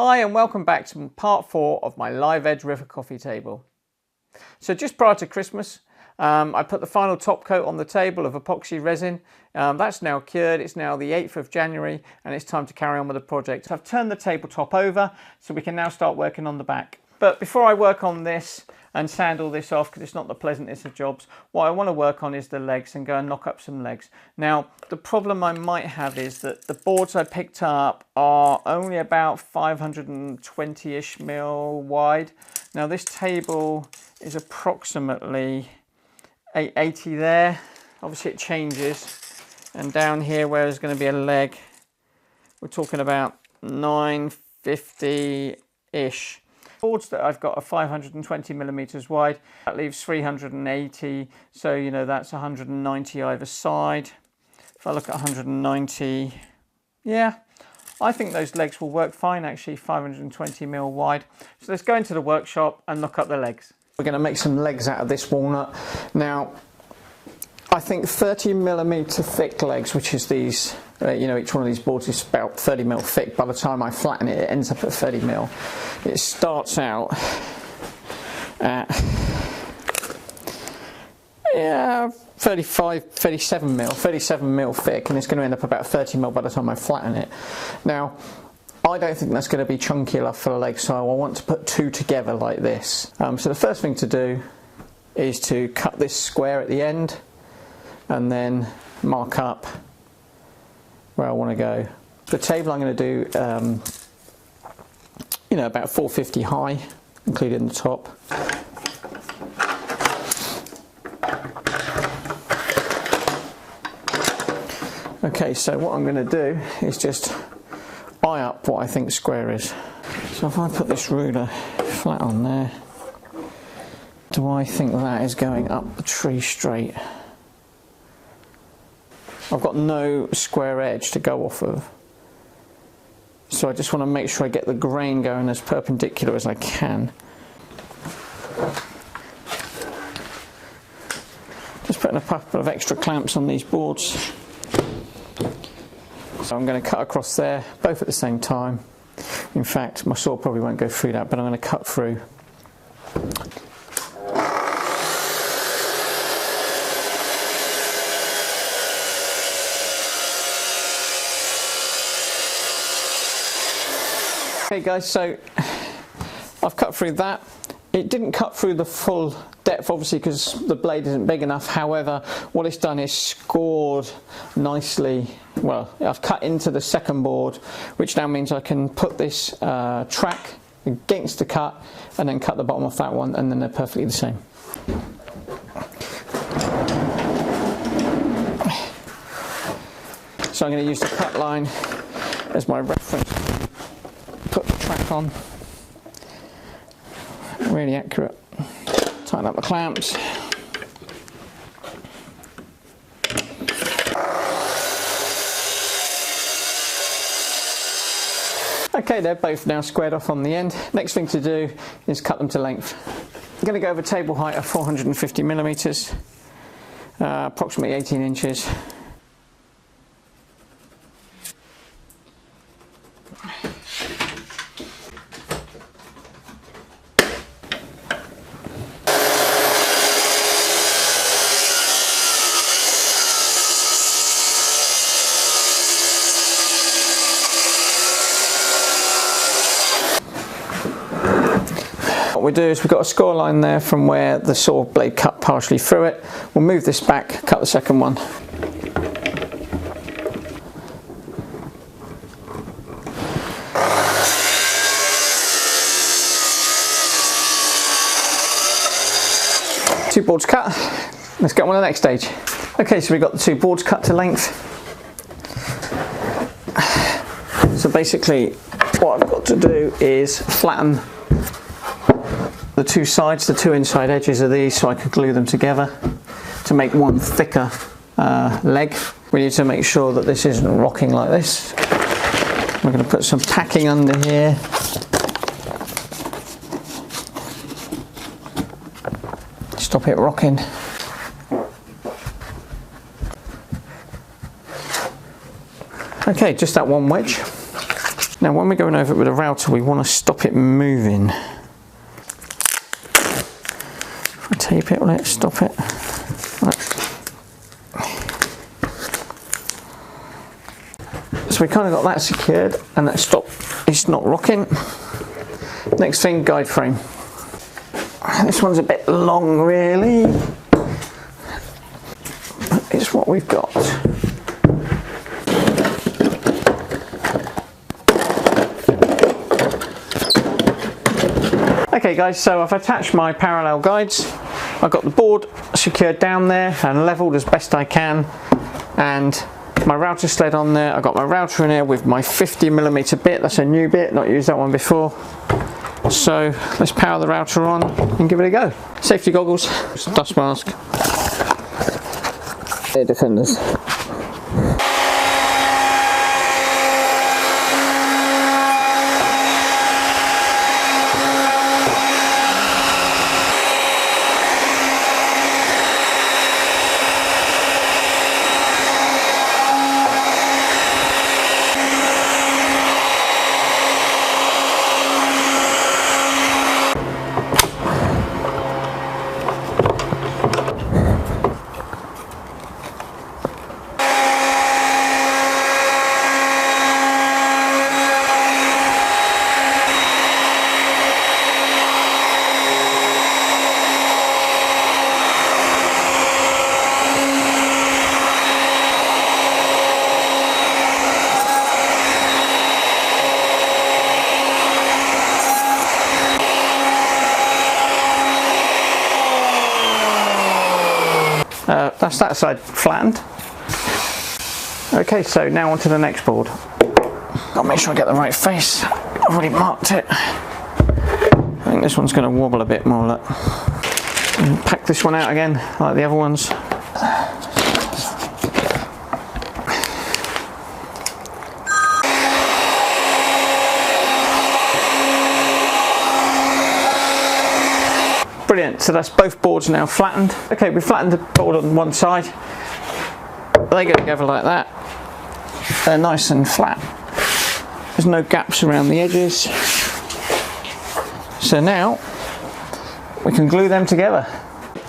Hi and welcome back to part 4 of my live edge river coffee table. So just prior to Christmas, I put the final top coat on the table of epoxy resin. That's now cured. It's now the 8th of January and it's time to carry on with the project. I've turned the tabletop over so we can now start working on the back. But before I work on this and sand all this off, because it's not the pleasantest of jobs, what I want to work on is the legs and go and knock up some legs. Now, the problem I might have is that the boards I picked up are only about 520-ish mil wide. Now, this table is approximately 880 there. Obviously, it changes. And down here, where there's going to be a leg, we're talking about 950-ish. Boards that I've got are 520 millimeters wide. That leaves 380, so you know that's 190 either side. If I look at 190, yeah, I think those legs will work fine actually, 520 mil wide. So let's go into the workshop and look up the legs. We're going to make some legs out of this walnut. Now, I think 30 millimeter thick legs, which is these, each one of these boards is about 30 mil thick. By the time I flatten it, it ends up at 30 mil. It starts out at 37 mil thick, and it's going to end up about 30 mil by the time I flatten it. Now, I don't think that's going to be chunky enough for the legs, so I want to put two together like this. So the first thing to do is to cut this square at the end and then mark up where I want to go. The table I'm going to do, about 450 high, including the top. Okay, so what I'm going to do is just eye up what I think square is. So if I put this ruler flat on there, do I think that is going up the tree straight? I've got no square edge to go off of, so I just want to make sure I get the grain going as perpendicular as I can. Just putting a couple of extra clamps on these boards. So I'm going to cut across there, both at the same time. In fact, my saw probably won't go through that, but I'm going to cut through. Okay guys, so I've cut through that. It didn't cut through the full depth obviously because the blade isn't big enough. However, what it's done is scored nicely. Well, I've cut into the second board, which now means I can put this track against the cut and then cut the bottom off that one, and then they're perfectly the same. So I'm going to use the cut line as my reference. Put the track on, really accurate. Tighten up the clamps. Okay, they're both now squared off on the end. Next thing to do is cut them to length. I'm going to go over table height of 450 millimeters, approximately 18 inches. What we do is we've got a score line there from where the saw blade cut partially through it. We'll move this back, cut the second one. Two boards cut. Let's get on to the next stage. Okay, so we've got the two boards cut to length. So basically what I've got to do is flatten the two sides, the two inside edges of these, so I can glue them together to make one thicker leg. We need to make sure that this isn't rocking like this. We're going to put some tacking under here. Stop it rocking. Okay, just that one wedge. Now when we're going over it with a router, we want to stop it moving. If I tape it, will it stop it? Right. So we kind of got that secured, and that it's not rocking. Next thing, guide frame. This one's a bit long really, but it's what we've got. Okay guys, so I've attached my parallel guides. I've got the board secured down there and leveled as best I can, and my router sled on there. I've got my router in here with my 50mm bit. That's a new bit, not used that one before. So let's power the router on and give it a go. Safety goggles, dust mask, air defenders. That's that side flattened. Okay, so now onto the next board. Gotta make sure I get the right face. I've already marked it. I think this one's going to wobble a bit more. Look. Pack this one out again, like the other ones. Brilliant, so that's both boards now flattened. Okay, we flattened the board on one side. They go together like that. They're nice and flat. There's no gaps around the edges. So now we can glue them together.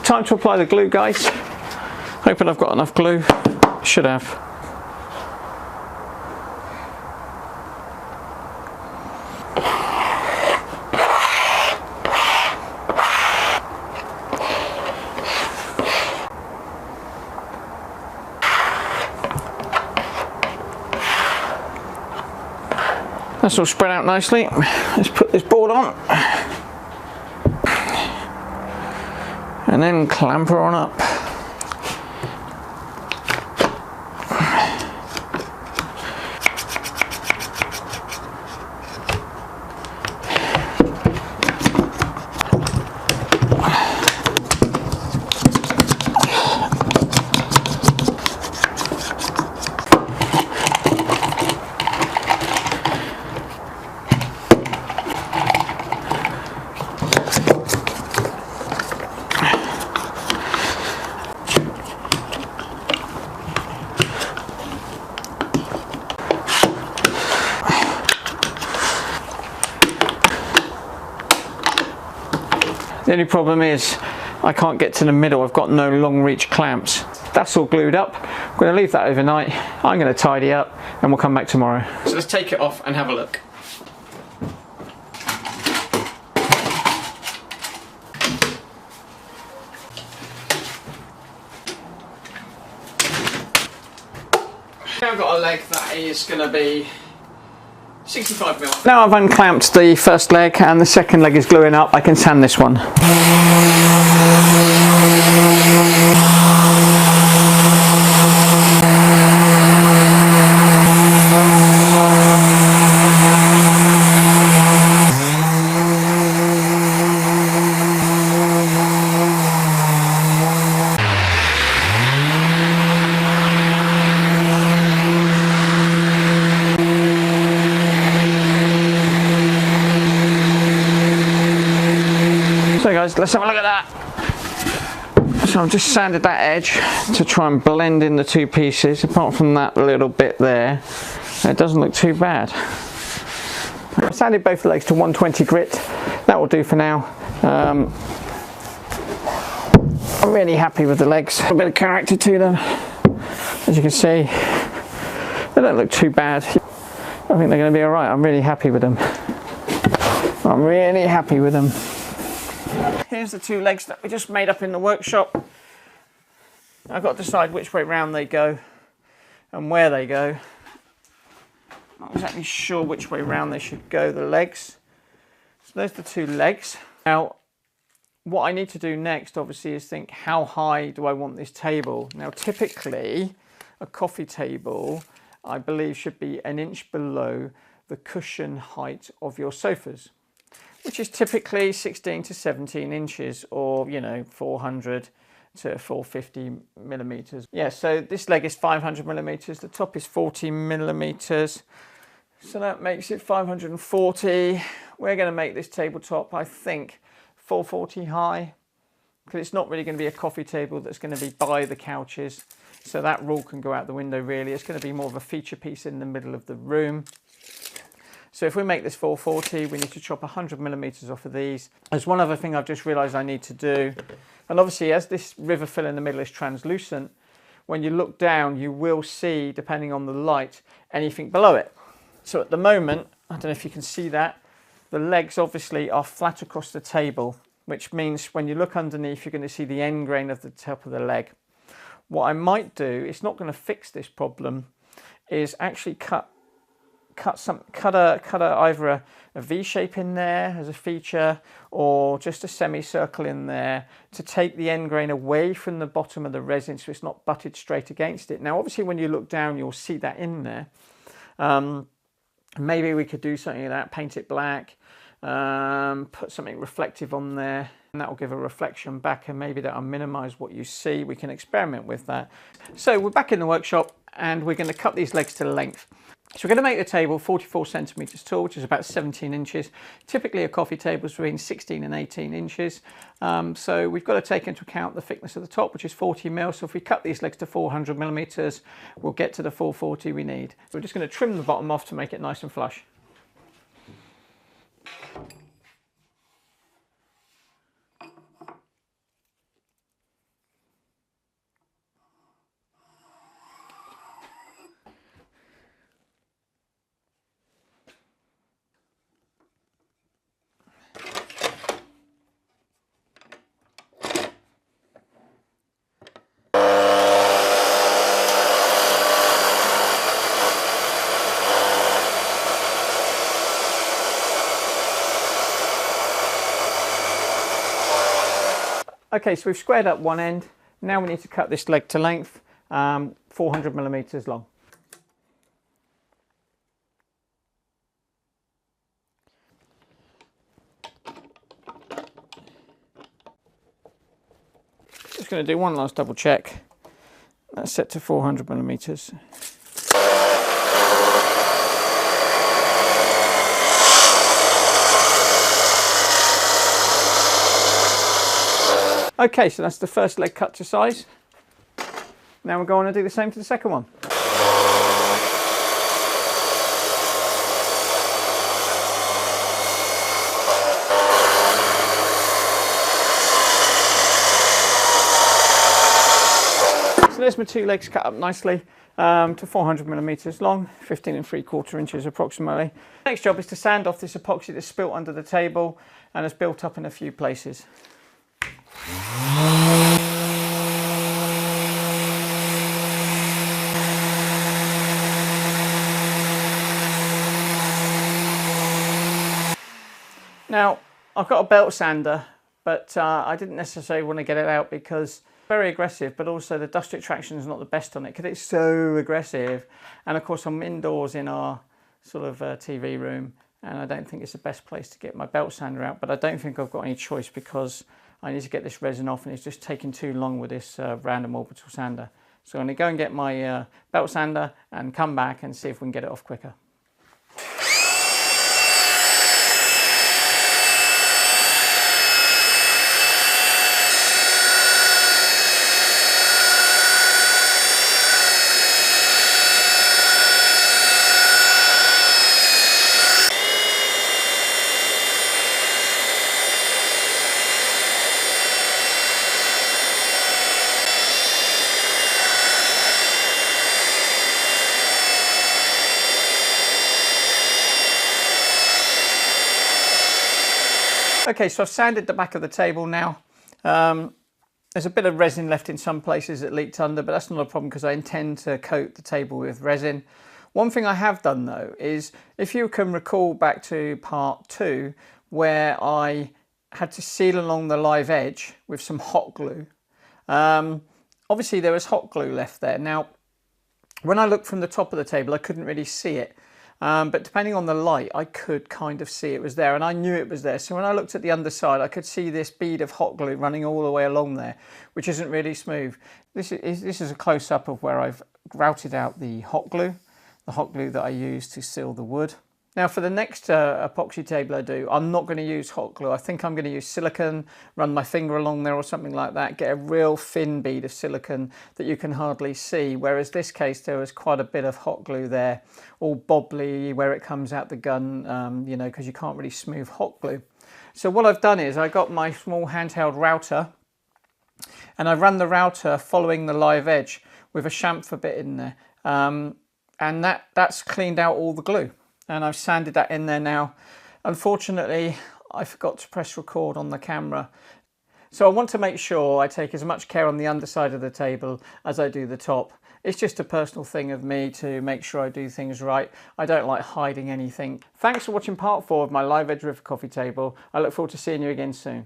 Time to apply the glue, guys. Hoping I've got enough glue. Should have. That's all spread out nicely. Let's put this board on and then clamp her on up. The only problem is I can't get to the middle. I've got no long reach clamps. That's all glued up. I'm going to leave that overnight. I'm going to tidy up and we'll come back tomorrow. So let's take it off and have a look. Now I've got a leg that is going to be 65mm. Now I've unclamped the first leg and the second leg is gluing up, I can sand this one. So guys, let's have a look at that. So I've just sanded that edge to try and blend in the two pieces. Apart from that little bit there, it doesn't look too bad. I've sanded both the legs to 120 grit. That will do for now. I'm really happy with the legs. A bit of character to them. As you can see, they don't look too bad. I think they're going to be alright. I'm really happy with them. I'm really happy with them. Here's the two legs that we just made up in the workshop. I've got to decide which way round they go and where they go. Not exactly sure which way round they should go, the legs. So there's the two legs. Now, what I need to do next, obviously, is think, how high do I want this table? Now, typically, a coffee table, I believe, should be an inch below the cushion height of your sofas, which is typically 16 to 17 inches, or, you know, 400 to 450 millimeters. Yeah, so this leg is 500 millimeters, the top is 40 millimeters, so that makes it 540. We're going to make this tabletop, I think, 440 high, because it's not really going to be a coffee table that's going to be by the couches, so that rule can go out the window really. It's going to be more of a feature piece in the middle of the room. So if we make this 440, we need to chop 100 millimeters off of these. There's one other thing I've just realized I need to do, and obviously as this river fill in the middle is translucent, when you look down you will see, depending on the light, anything below it. So at the moment, I don't know if you can see that, the legs obviously are flat across the table, which means when you look underneath, you're going to see the end grain of the top of the leg. What I might do, it's not going to fix this problem, is actually cut either a V shape in there as a feature, or just a semicircle in there to take the end grain away from the bottom of the resin so it's not butted straight against it. Now, obviously, when you look down, you'll see that in there. Maybe we could do something like that, paint it black, put something reflective on there, and that will give a reflection back, and maybe that'll minimize what you see. We can experiment with that. So we're back in the workshop and we're going to cut these legs to length. So we're going to make the table 44 centimeters tall, which is about 17 inches. Typically a coffee table is between 16 and 18 inches. So we've got to take into account the thickness of the top, which is 40 mil. So if we cut these legs to 400 millimeters, we'll get to the 440 we need. We're just going to trim the bottom off to make it nice and flush. Okay, so we've squared up one end. Now we need to cut this leg to length, 400 millimeters long. Just going to do one last double check. That's set to 400 millimeters. Okay, so that's the first leg cut to size. Now we're going to do the same to the second one. So there's my two legs cut up nicely to 400 millimeters long, 15 3/4 inches approximately. Next job is to sand off this epoxy that's spilt under the table and has built up in a few places. Now, I've got a belt sander, but I didn't necessarily want to get it out because it's very aggressive, but also the dust extraction is not the best on it because it's so aggressive. And of course, I'm indoors in our sort of TV room, and I don't think it's the best place to get my belt sander out, but I don't think I've got any choice because I need to get this resin off and it's just taking too long with this random orbital sander. So I'm going to go and get my belt sander and come back and see if we can get it off quicker. Okay, so I've sanded the back of the table now. There's a bit of resin left in some places that leaked under, but that's not a problem because I intend to coat the table with resin. One thing I have done though is, if you can recall back to part 2 where I had to seal along the live edge with some hot glue. Obviously there was hot glue left there. Now, when I looked from the top of the table, I couldn't really see it. But depending on the light, I could kind of see it was there, and I knew it was there. So when I looked at the underside, I could see this bead of hot glue running all the way along there, which isn't really smooth. This is a close-up of where I've grouted out the hot glue that I use to seal the wood. Now for the next epoxy table I do, I'm not going to use hot glue. I think I'm going to use silicone, run my finger along there or something like that, get a real thin bead of silicone that you can hardly see, whereas this case there was quite a bit of hot glue there, all bobbly where it comes out the gun, you know, because you can't really smooth hot glue. So what I've done is I got my small handheld router and I run the router following the live edge with a chamfer bit in there, and that's cleaned out all the glue. And I've sanded that in there now. Unfortunately, I forgot to press record on the camera. So I want to make sure I take as much care on the underside of the table as I do the top. It's just a personal thing of me to make sure I do things right. I don't like hiding anything. Thanks for watching part 4 of my live edge river coffee table. I look forward to seeing you again soon.